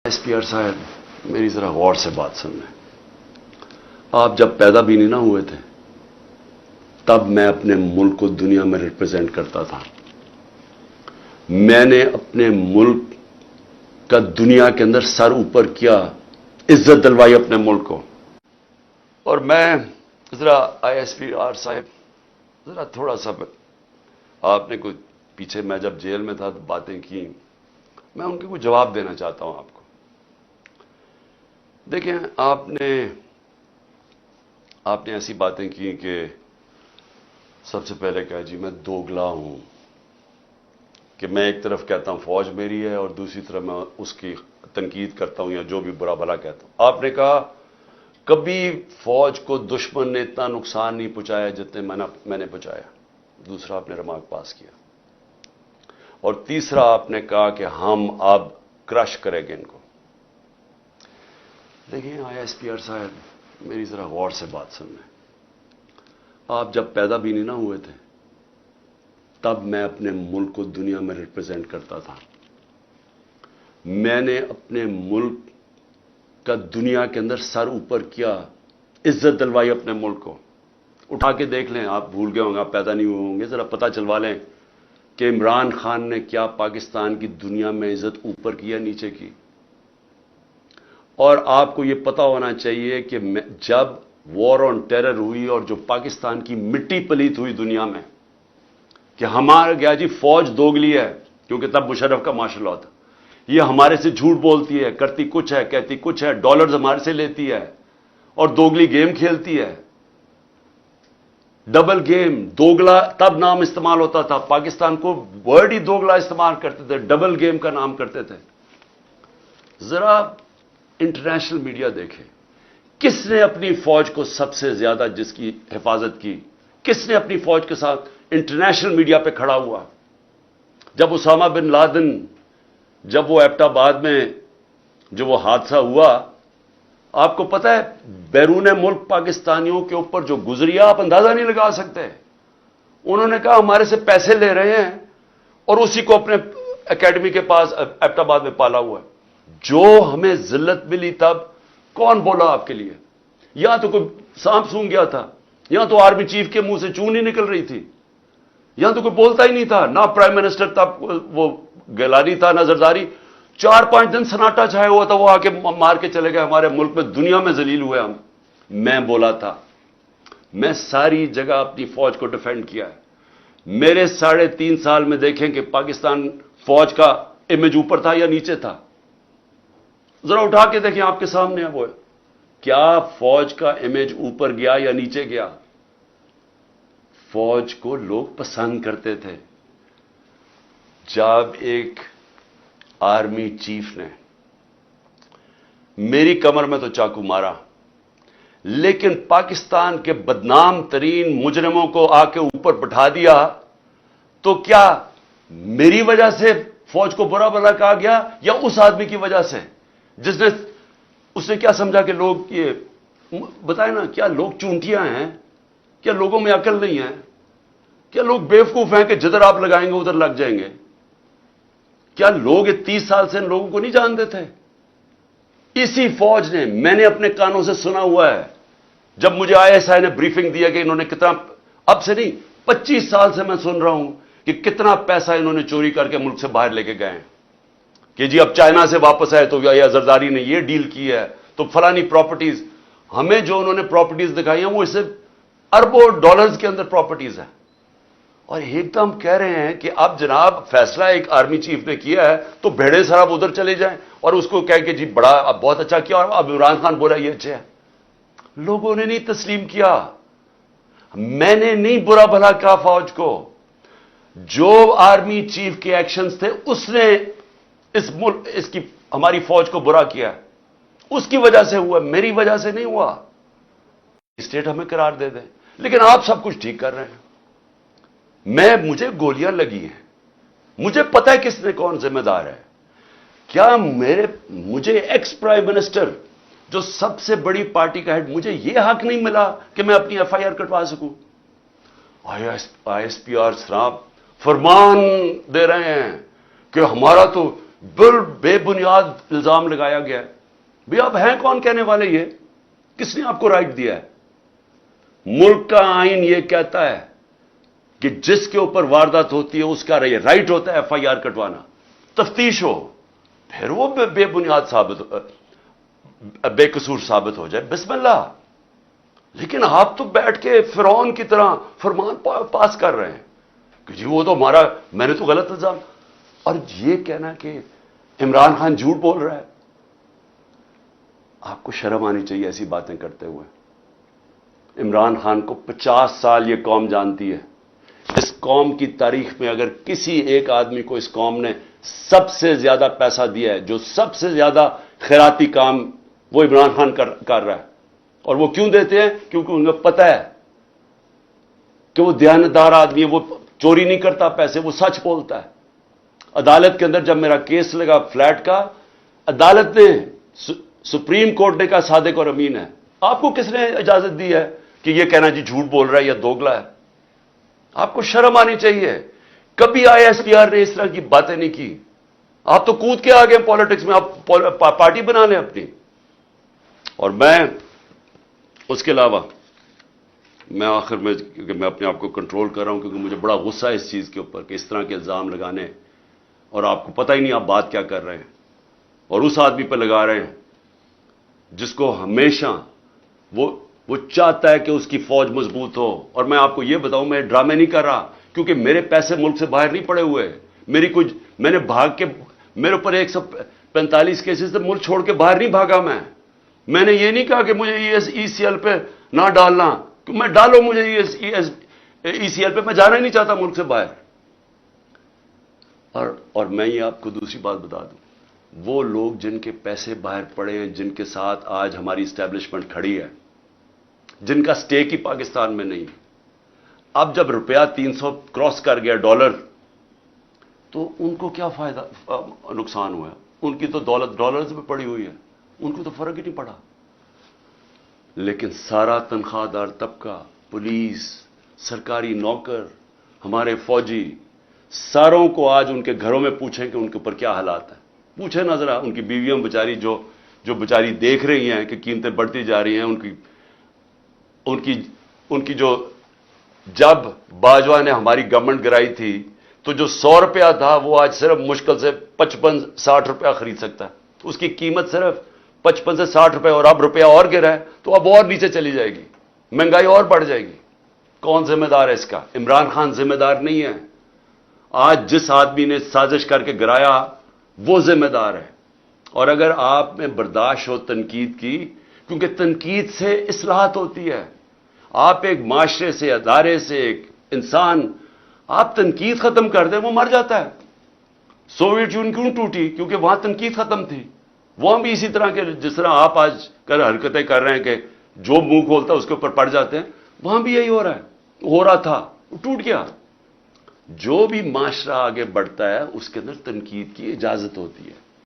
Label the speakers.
Speaker 1: SPR साहब मेरी ज़रा गौर से बात सुन लें। आप जब पैदा भी नहीं ना हुए थे तब मैं अपने मुल्क को दुनिया में रिप्रेजेंट करता था। मैंने अपने मुल्क का दुनिया के अंदर सर ऊपर किया, इज्जत दिलवाई अपने मुल्क को। और मैं ज़रा ISPR साहब ज़रा थोड़ा सा आपने कुछ पीछे मैं जब जेल में था तो बातें की, मैं उनके कुछ जवाब देना चाहता हूं आपको। देखें, आपने ऐसी बातें की कि सबसे पहले कहा जी मैं दोगला हूं, कि मैं एक तरफ कहता हूं फौज मेरी है और दूसरी तरफ मैं उसकी तनकीद करता हूं या जो भी बुरा भला कहता हूं। आपने कहा कभी फौज को दुश्मन ने इतना नुकसान नहीं पहुंचाया जितने मैंने पहुंचाया। दूसरा आपने रिमार्क पास किया। और तीसरा आपने कहा कि हम अब क्रश करेंगे इनको। देखिए ISPR साहब मेरी ज़रा गौर से बात सुन लें। आप जब पैदा भी नहीं ना हुए थे तब मैं अपने मुल्क को दुनिया में रिप्रेजेंट करता था। मैंने अपने मुल्क का दुनिया के अंदर सर ऊपर किया, इज्जत दिलवाई अपने मुल्क को। उठा के देख लें, आप भूल गए होंगे, आप पैदा नहीं हुए होंगे, ज़रा पता चलवा लें कि इमरान खान ने क्या पाकिस्तान की दुनिया में इज्जत ऊपर की या नीचे की। और आपको यह पता होना चाहिए कि जब वॉर ऑन टेरर हुई और जो पाकिस्तान की मिट्टी पलीत हुई दुनिया में कि हमारा गया जी फौज दोगली है, क्योंकि तब मुशर्रफ का मार्शल लॉ था, ये हमारे से झूठ बोलती है, करती कुछ है, कहती कुछ है, डॉलर्स हमारे से लेती है और दोगली गेम खेलती है। डबल गेम, दोगला तब नाम इस्तेमाल होता था। पाकिस्तान को वर्ड ही दोगला इस्तेमाल करते थे, डबल गेम का नाम करते थे। जरा इंटरनेशनल मीडिया देखे, किसने अपनी फौज को सबसे ज्यादा जिसकी हिफाजत की, किसने अपनी फौज के साथ इंटरनेशनल मीडिया पे खड़ा हुआ। जब उसामा बिन लादेन, जब वो एबटाबाद में जो वो हादसा हुआ, आपको पता है बैरून मुल्क पाकिस्तानियों के ऊपर जो गुजरी आप अंदाजा नहीं लगा सकते। उन्होंने कहा हमारे से पैसे ले रहे हैं और उसी को अपने एकेडमी के पास एबटाबाद में पाला हुआ है। जो हमें जिल्लत मिली तब कौन बोला आपके लिए? यहां तो कोई सांप सूंघ गया था, यहां तो आर्मी चीफ के मुंह से चून नहीं निकल रही थी, यहां तो कोई बोलता ही नहीं था, ना प्राइम मिनिस्टर तब वो गिलानी था ना जरदारी। 4-5 दिन सन्नाटा छाया हुआ था, वो आके मार के चले गए। हमारे मुल्क में दुनिया में जलील हुए हम। मैं बोला था, मैं सारी जगह अपनी फौज को डिफेंड किया है। मेरे 3.5 साल में देखें कि पाकिस्तान फौज का इमेज ऊपर था या नीचे था। जरा उठा के देखें, आपके सामने है वो, क्या फौज का इमेज ऊपर गया या नीचे गया? फौज को लोग पसंद करते थे। जब एक आर्मी चीफ ने मेरी कमर में तो चाकू मारा, लेकिन पाकिस्तान के बदनाम तरीन मुजरिमों को आके ऊपर बैठा दिया, तो क्या मेरी वजह से फौज को बुरा भला कहा गया या उस आदमी की वजह से जिसने, उसने क्या समझा कि लोग ये बताए ना, क्या लोग चूंटियां हैं? क्या लोगों में अकल नहीं है? क्या लोग बेवकूफ हैं कि जिधर आप लगाएंगे उधर लग जाएंगे? क्या लोग 30 साल से इन लोगों को नहीं जानते थे? इसी फौज ने, मैंने अपने कानों से सुना हुआ है, जब मुझे ISI ने ब्रीफिंग दिया कि इन्होंने कितना, अब से नहीं 25 साल से मैं सुन रहा हूं कि कितना पैसा इन्होंने चोरी करके मुल्क से बाहर लेके गए हैं, कि जी अब चाइना से वापस आए तो या जरदारी ने ये डील की है तो फलानी प्रॉपर्टीज। हमें जो उन्होंने प्रॉपर्टीज दिखाई हैं वो इससे अरबों डॉलर्स के अंदर प्रॉपर्टीज है। और एकदम कह रहे हैं कि अब जनाब फैसला एक आर्मी चीफ ने किया है तो भेड़े शराब उधर चले जाएं और उसको कह के जी बड़ा अब बहुत अच्छा किया और अब इमरान खान बोला ये अच्छा है। लोगों ने नहीं तस्लीम किया। मैंने नहीं बुरा भला कहा फौज को। जो आर्मी चीफ के एक्शंस थे उसने इसकी हमारी फौज को बुरा किया, उसकी वजह से हुआ, मेरी वजह से नहीं हुआ। स्टेट हमें करार दे दे, लेकिन आप सब कुछ ठीक कर रहे हैं। मुझे गोलियां लगी हैं, मुझे पता है किसने कौन जिम्मेदार है। क्या मुझे एक्स प्राइम मिनिस्टर जो सबसे बड़ी पार्टी का हेड, मुझे यह हक नहीं मिला कि मैं अपनी FIR कटवा सकूं? ISPR साहब फरमान दे रहे हैं कि हमारा तो بے بنیاد الزام لگایا گیا ہے. بھئی آپ ہیں کون کہنے والے؟ یہ کس نے آپ کو رائٹ دیا ہے؟ ملک کا آئین یہ کہتا ہے کہ جس کے اوپر واردات ہوتی ہے اس کا رائٹ ہوتا ہے ایف آئی آر کٹوانا، تفتیش ہو، پھر وہ بے بنیاد بے قصور ثابت ہو جائے، بسم اللہ. لیکن آپ تو بیٹھ کے فرعون کی طرح فرمان پاس کر رہے ہیں کہ جی وہ تو ہمارا، میں نے تو غلط الزام. اور یہ کہنا کہ عمران خان جھوٹ بول رہا ہے، آپ کو شرم آنی چاہیے ایسی باتیں کرتے ہوئے. عمران خان کو 50 سال یہ قوم جانتی ہے. اس قوم کی تاریخ میں اگر کسی ایک آدمی کو اس قوم نے سب سے زیادہ پیسہ دیا ہے، جو سب سے زیادہ خیراتی کام، وہ عمران خان کر رہا ہے. اور وہ کیوں دیتے ہیں؟ کیونکہ انہیں پتہ ہے کہ وہ دیانتدار آدمی ہے، وہ چوری نہیں کرتا پیسے، وہ سچ بولتا ہے. عدالت کے اندر جب میرا کیس لگا فلیٹ کا، عدالت نے، سپریم کورٹ نے کہا صادق اور امین ہے. آپ کو کس نے اجازت دی ہے کہ یہ کہنا جی جھوٹ بول رہا ہے یا دوگلا ہے؟ آپ کو شرم آنی چاہیے. کبھی آئی ایس پی آر نے اس طرح کی باتیں نہیں کی. آپ تو کود کے آ گئے پالیٹکس میں، آپ پارٹی بنا لیں اپنی. اور میں اس کے علاوہ، میں آخر میں، کیونکہ میں اپنے آپ کو کنٹرول کر رہا ہوں کیونکہ مجھے بڑا غصہ ہے اس چیز کے اوپر کہ اس طرح کے الزام لگانے، اور آپ کو پتہ ہی نہیں آپ بات کیا کر رہے ہیں، اور اس آدمی پہ لگا رہے ہیں جس کو ہمیشہ وہ چاہتا ہے کہ اس کی فوج مضبوط ہو. اور میں آپ کو یہ بتاؤں، میں ڈرامے نہیں کر رہا، کیونکہ میرے پیسے ملک سے باہر نہیں پڑے ہوئے. میں نے بھاگ کے، میرے اوپر 145 کیسز سے ملک چھوڑ کے باہر نہیں بھاگا. میں نے یہ نہیں کہا کہ مجھے ای سی ایل پہ نہ ڈالنا، کہ میں ڈالو مجھے ای سی ایل پہ، میں جانا ہی نہیں چاہتا ملک سے باہر. اور میں یہ آپ کو دوسری بات بتا دوں، وہ لوگ جن کے پیسے باہر پڑے ہیں، جن کے ساتھ آج ہماری اسٹیبلشمنٹ کھڑی ہے، جن کا سٹیک ہی پاکستان میں نہیں، اب جب روپیہ 300 کراس کر گیا ڈالر، تو ان کو کیا فائدہ، نقصان ہوا ہے؟ ان کی تو دولت ڈالرز میں پڑی ہوئی ہے، ان کو تو فرق ہی نہیں پڑا. لیکن سارا تنخواہ دار طبقہ، پولیس، سرکاری نوکر، ہمارے فوجی، ساروں کو آج ان کے گھروں میں پوچھیں کہ ان کے اوپر کیا حالات ہیں. پوچھیں نہ ذرا ان کی بیویاں بیچاری جو بیچاری دیکھ رہی ہیں کہ قیمتیں بڑھتی جا رہی ہیں. ان کی جو، جب باجوہ نے ہماری گورنمنٹ گرائی تھی تو جو 100 روپیہ تھا وہ آج صرف مشکل سے 55-60 روپیہ خرید سکتا ہے. اس کی قیمت صرف 55 سے 60 روپے، اور اب روپیہ اور گرا ہے تو اب اور نیچے چلی جائے گی، مہنگائی اور بڑھ جائے گی. کون ذمہ دار ہے اس کا؟ عمران خان ذمہ دار نہیں ہے. آج جس آدمی نے سازش کر کے گرایا وہ ذمہ دار ہے. اور اگر آپ میں برداشت ہو تنقید کی، کیونکہ تنقید سے اصلاحات ہوتی ہے. آپ ایک معاشرے سے، ادارے سے، ایک انسان، آپ تنقید ختم کر دیں وہ مر جاتا ہے. سوویت یونین کیوں ٹوٹی؟ کیونکہ وہاں تنقید ختم تھی. وہاں بھی اسی طرح کے، جس طرح آپ آج حرکتیں کر رہے ہیں کہ جو منہ کھولتا ہے اس کے اوپر پڑ جاتے ہیں، وہاں بھی یہی ہو رہا تھا، وہ ٹوٹ گیا. جو بھی معاشرہ آگے بڑھتا ہے اس کے اندر تنقید کی اجازت ہوتی ہے.